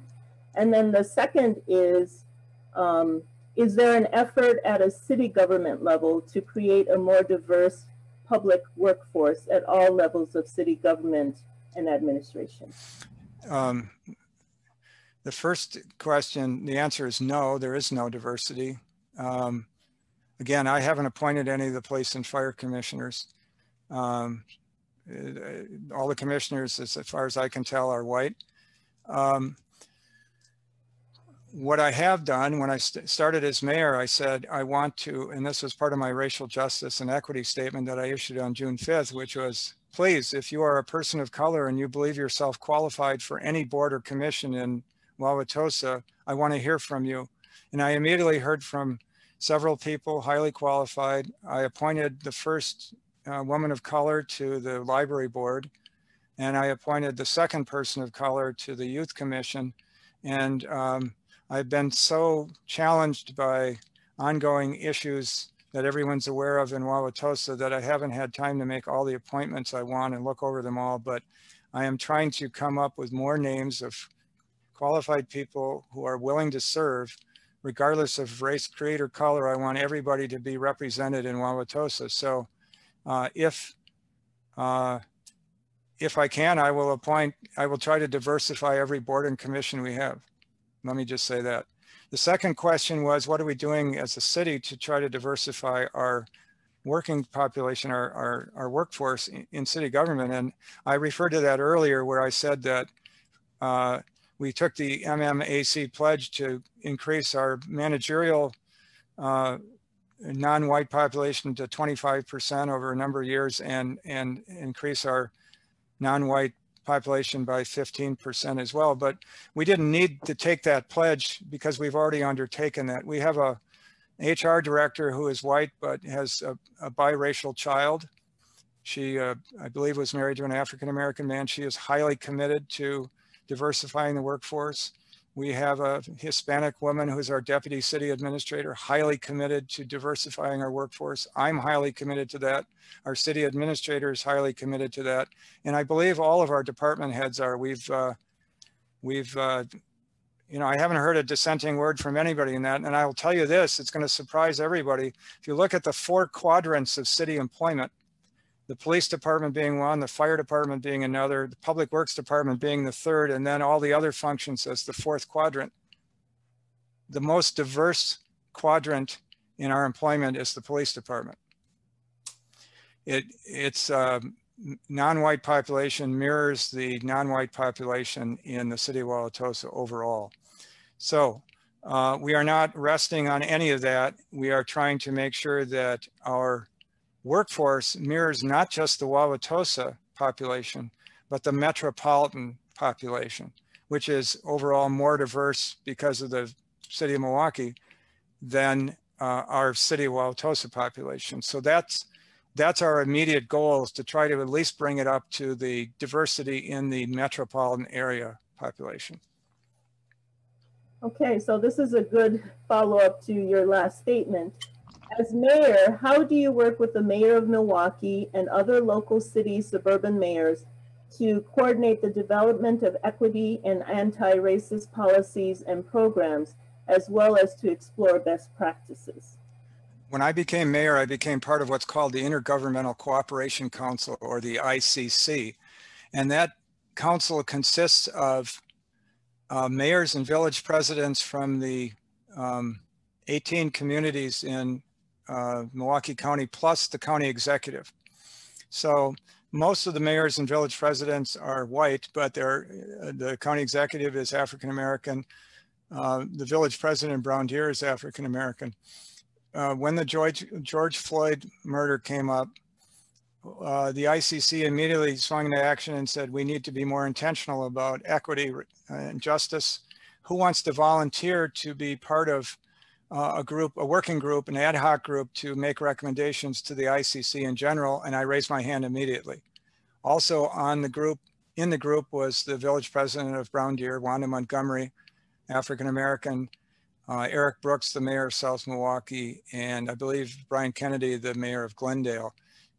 And then the second is there an effort at a city government level to create a more diverse public workforce at all levels of city government and administration? The first question, the answer is no, there is no diversity. Again, I haven't appointed any of the police and fire commissioners. All the commissioners, as far as I can tell, are white. What I have done when I started as mayor, I said, I want to, and this was part of my racial justice and equity statement that I issued on June 5th, which was, please, if you are a person of color and you believe yourself qualified for any board or commission in Wauwatosa, I want to hear from you. And I immediately heard from several people, highly qualified. I appointed the first woman of color to the library board, and I appointed the second person of color to the youth commission. And I've been so challenged by ongoing issues that everyone's aware of in Wauwatosa that I haven't had time to make all the appointments I want and look over them all, but I am trying to come up with more names of qualified people who are willing to serve, regardless of race, creed, or color. I want everybody to be represented in Wauwatosa. So if I can, I will try to diversify every board and commission we have. Let me just say that. The second question was, what are we doing as a city to try to diversify our working population, our workforce in city government? And I referred to that earlier, where I said that we took the MMAC pledge to increase our managerial non-white population to 25% over a number of years, and increase our non-white population by 15% as well. But we didn't need to take that pledge because we've already undertaken that. We have a HR director who is white but has a biracial child. She, I believe, was married to an African-American man. She is highly committed to diversifying the workforce. We have a Hispanic woman who's our deputy city administrator, highly committed to diversifying our workforce. I'm highly committed to that. Our city administrator is highly committed to that. And I believe all of our department heads are. I haven't heard a dissenting word from anybody in that. And I will tell you this, it's going to surprise everybody. If you look at the 4 quadrants of city employment, the police department being one, the fire department being another, the public works department being the third, and then all the other functions as the fourth quadrant. The most diverse quadrant in our employment is the police department. It's non-white population mirrors the non-white population in the city of Wauwatosa overall. So we are not resting on any of that. We are trying to make sure that our workforce mirrors not just the Wauwatosa population, but the metropolitan population, which is overall more diverse because of the city of Milwaukee than our city of Wauwatosa population. So that's our immediate goal, is to try to at least bring it up to the diversity in the metropolitan area population. Okay, so this is a good follow-up to your last statement. As mayor, how do you work with the mayor of Milwaukee and other local city suburban mayors to coordinate the development of equity and anti-racist policies and programs, as well as to explore best practices? When I became mayor, I became part of what's called the Intergovernmental Cooperation Council, or the ICC. And that council consists of mayors and village presidents from the 18 communities in Milwaukee County, plus the county executive. So most of the mayors and village presidents are white, but the county executive is African American. The village president in Brown Deer is African American. When the George Floyd murder came up, the ICC immediately swung into action and said, we need to be more intentional about equity and justice. Who wants to volunteer to be part of a working group, an ad hoc group, to make recommendations to the ICC in general? And I raised my hand immediately. Also in the group was the village president of Brown Deer, Wanda Montgomery, African American, Eric Brooks, the mayor of South Milwaukee, and I believe Brian Kennedy, the mayor of Glendale.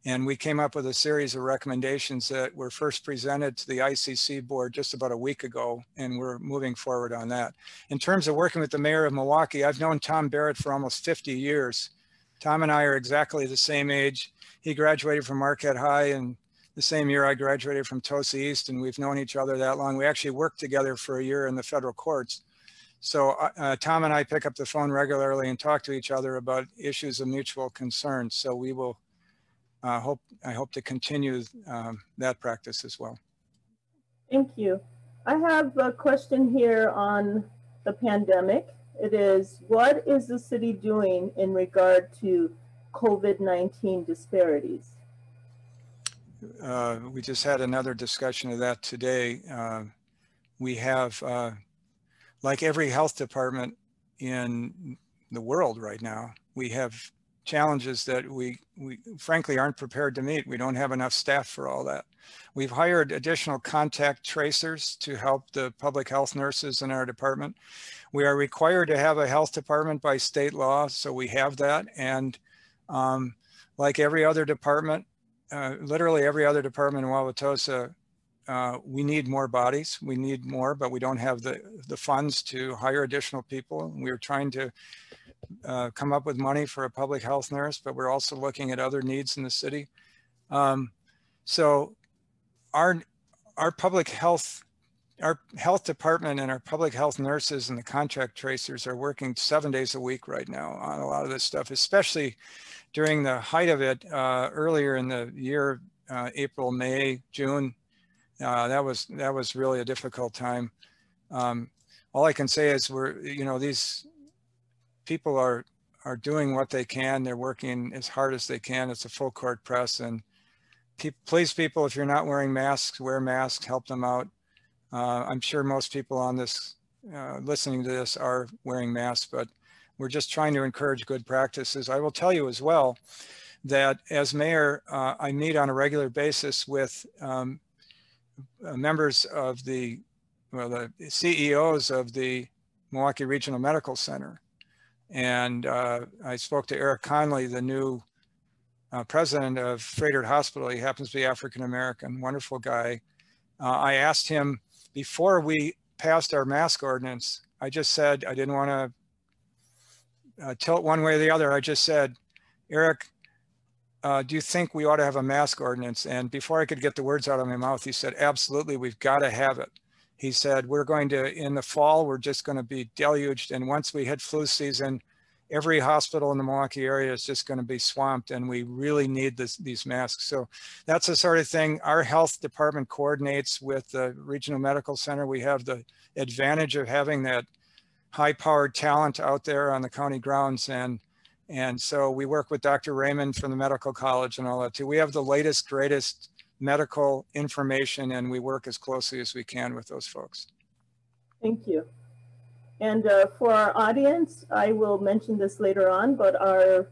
And we came up with a series of recommendations that were first presented to the ICC board just about a week ago, and we're moving forward on that. In terms of working with the mayor of Milwaukee, I've known Tom Barrett for almost 50 years. Tom and I are exactly the same age. He graduated from Marquette High, and the same year I graduated from Tosa East, and we've known each other that long. We actually worked together for a year in the federal courts. So Tom and I pick up the phone regularly and talk to each other about issues of mutual concern. So we will I hope to continue that practice as well. Thank you. I have a question here on the pandemic. It is, what is the city doing in regard to COVID-19 disparities? We just had another discussion of that today. We have, like every health department in the world right now, we have challenges that we frankly aren't prepared to meet. We don't have enough staff for all that. We've hired additional contact tracers to help the public health nurses in our department. We are required to have a health department by state law, so we have that. And like every other department, literally every other department in Wauwatosa, we need more bodies. We need more, but we don't have the funds to hire additional people. We're trying to come up with money for a public health nurse, but we're also looking at other needs in the city. So our health department and our public health nurses and the contract tracers are working 7 days a week right now on a lot of this stuff, especially during the height of it earlier in the year, April, May, June. That was really a difficult time. All I can say is these people are doing what they can. They're working as hard as they can. It's a full court press, and please, people, if you're not wearing masks, wear masks, help them out. I'm sure most people on this, listening to this, are wearing masks, but we're just trying to encourage good practices. I will tell you as well that as mayor, I meet on a regular basis with members of the CEOs of the Milwaukee Regional Medical Center. And I spoke to Eric Conley, the new president of Frederick Hospital. He happens to be African-American, wonderful guy. I asked him before we passed our mask ordinance, I just said, I didn't want to tilt one way or the other. I just said, Eric, do you think we ought to have a mask ordinance? And before I could get the words out of my mouth, he said, absolutely, we've got to have it. He said, we're going to, in the fall, we're just going to be deluged. And once we hit flu season, every hospital in the Milwaukee area is just going to be swamped, and we really need these masks. So that's the sort of thing our health department coordinates with the Regional Medical Center. We have the advantage of having that high-powered talent out there on the county grounds. And so we work with Dr. Raymond from the medical college and all that too. We have the latest, greatest medical information, and we work as closely as we can with those folks. Thank you. And for our audience, I will mention this later on, but our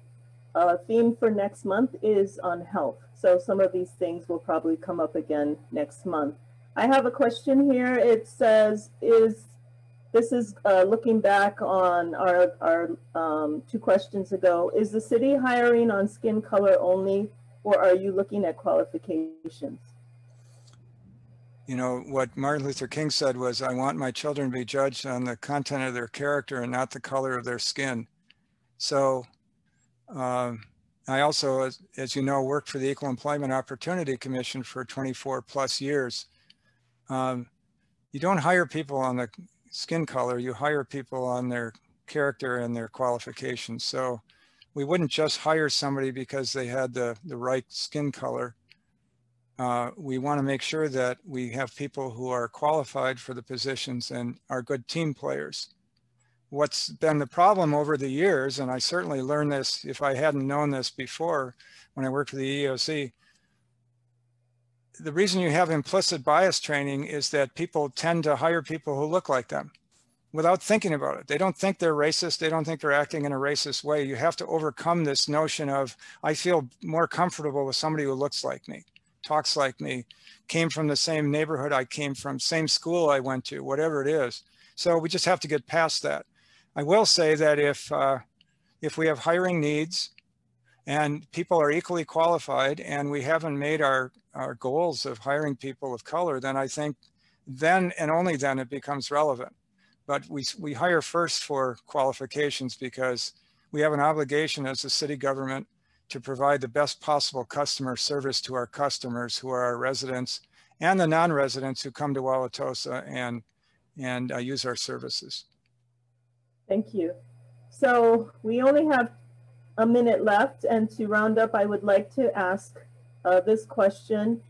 theme for next month is on health. So some of these things will probably come up again next month. I have a question here. It says, this is looking back on our 2 questions ago. Is the city hiring on skin color only, or are you looking at qualifications? You know, what Martin Luther King said was, I want my children to be judged on the content of their character and not the color of their skin. So I also, as you know, worked for the Equal Employment Opportunity Commission for 24 plus years. You don't hire people on the skin color, you hire people on their character and their qualifications. So we wouldn't just hire somebody because they had the right skin color. We want to make sure that we have people who are qualified for the positions and are good team players. What's been the problem over the years, and I certainly learned this if I hadn't known this before when I worked for the EEOC, the reason you have implicit bias training is that people tend to hire people who look like them without thinking about it. They don't think they're racist. They don't think they're acting in a racist way. You have to overcome this notion of, I feel more comfortable with somebody who looks like me, talks like me, came from the same neighborhood I came from, same school I went to, whatever it is. So we just have to get past that. I will say that if we have hiring needs and people are equally qualified and we haven't made our goals of hiring people of color, then I think then and only then it becomes relevant. But we hire first for qualifications because we have an obligation as a city government to provide the best possible customer service to our customers who are our residents and the non-residents who come to Wauwatosa and use our services. Thank you. So we only have a minute left, and to round up, I would like to ask this question.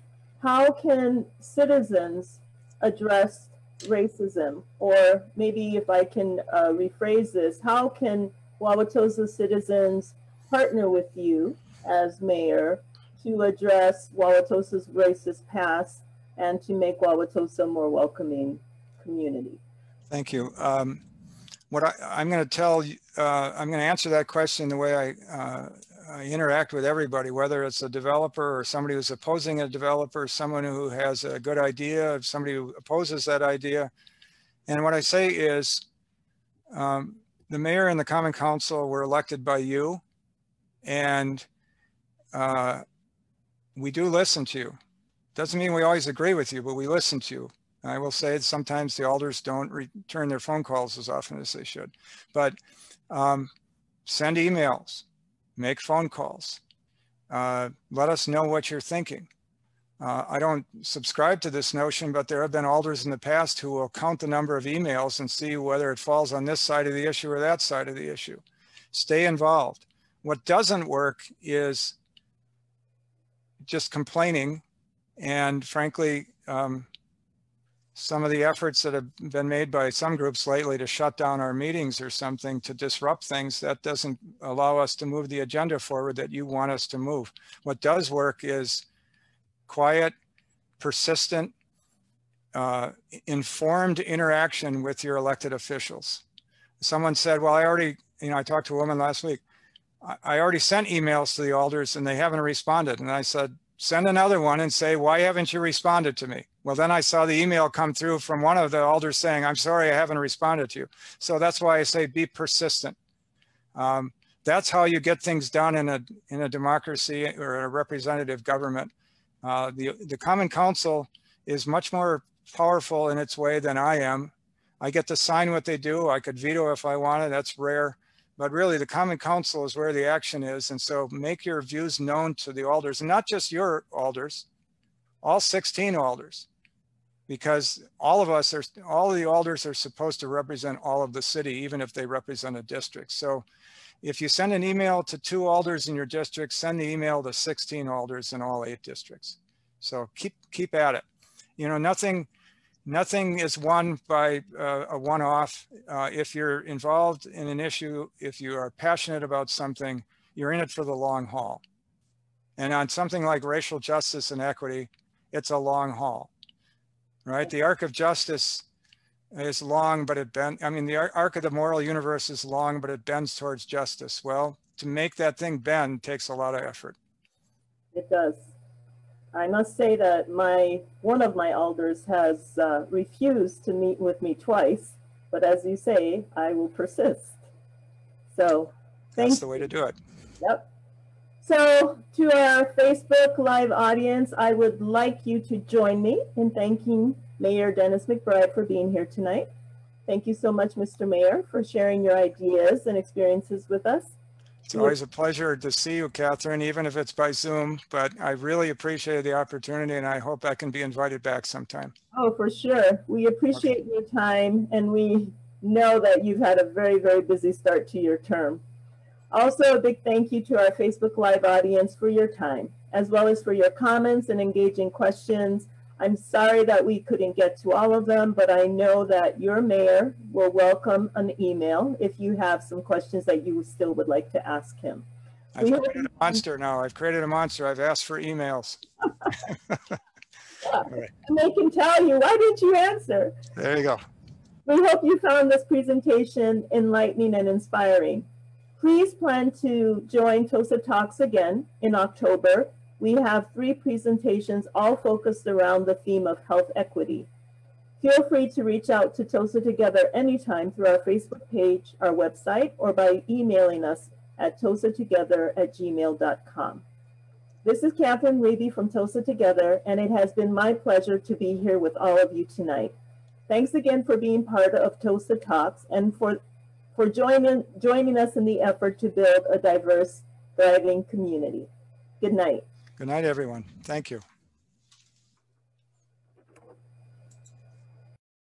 How can citizens address racism? Or maybe if I can rephrase this, how can Wauwatosa citizens partner with you as mayor to address Wauwatosa's racist past and to make Wauwatosa a more welcoming community? Thank you. What I'm going to tell you, I'm going to answer that question the way I interact with everybody, whether it's a developer or somebody who's opposing a developer, someone who has a good idea, somebody who opposes that idea. And what I say is the mayor and the common council were elected by you, and we do listen to you. Doesn't mean we always agree with you, but we listen to you. I will say that sometimes the alders don't return their phone calls as often as they should, but send emails, make phone calls, let us know what you're thinking. I don't subscribe to this notion, but there have been alders in the past who will count the number of emails and see whether it falls on this side of the issue or that side of the issue. Stay involved. What doesn't work is just complaining, and frankly, some of the efforts that have been made by some groups lately to shut down our meetings or something to disrupt things, that doesn't allow us to move the agenda forward that you want us to move. What does work is quiet, persistent, informed interaction with your elected officials. Someone said, well, I talked to a woman last week. I already sent emails to the alders and they haven't responded. And I said, send another one and say, why haven't you responded to me? Well, then I saw the email come through from one of the alders saying, I'm sorry, I haven't responded to you. So that's why I say be persistent. That's how you get things done in a democracy or a representative government. The Common Council is much more powerful in its way than I am. I get to sign what they do. I could veto if I wanted, that's rare. but really the Common Council is where the action is. And so make your views known to the alders, and not just your alders, all 16 alders, because all the alders are supposed to represent all of the city, even if they represent a district. So if you send an email to 2 alders in your district, send the email to 16 alders in all 8 districts. So keep at it. You know, nothing is won by a one-off. If you're involved in an issue, if you are passionate about something, you're in it for the long haul. And on something like racial justice and equity, it's a long haul, right? The arc of justice is long, but the arc of the moral universe is long, but it bends towards justice. Well, to make that thing bend takes a lot of effort. It does. I must say that one of my alders has refused to meet with me twice, but as you say, I will persist. So that's the way to do it. Yep. So to our Facebook Live audience, I would like you to join me in thanking Mayor Dennis McBride for being here tonight. Thank you so much, Mr. Mayor, for sharing your ideas and experiences with us. It's always a pleasure to see you, Catherine, even if it's by Zoom, but I really appreciate the opportunity, and I hope I can be invited back sometime. Oh, for sure. We appreciate your time, and we know that you've had a very, very busy start to your term. Also, a big thank you to our Facebook Live audience for your time, as well as for your comments and engaging questions. I'm sorry that we couldn't get to all of them, but I know that your mayor will welcome an email if you have some questions that you still would like to ask him. I've created a monster now. I've created a monster. I've asked for emails. Yeah. Right. And they can tell you, why didn't you answer? There you go. We hope you found this presentation enlightening and inspiring. Please plan to join Tosa Talks again in October. We have 3 presentations all focused around the theme of health equity. Feel free to reach out to Tosa Together anytime through our Facebook page, our website, or by emailing us at tosatogether@gmail.com. This is Catherine Reeby from Tosa Together, and it has been my pleasure to be here with all of you tonight. Thanks again for being part of Tosa Talks and for joining us in the effort to build a diverse, thriving community. Good night. Good night, everyone. Thank you.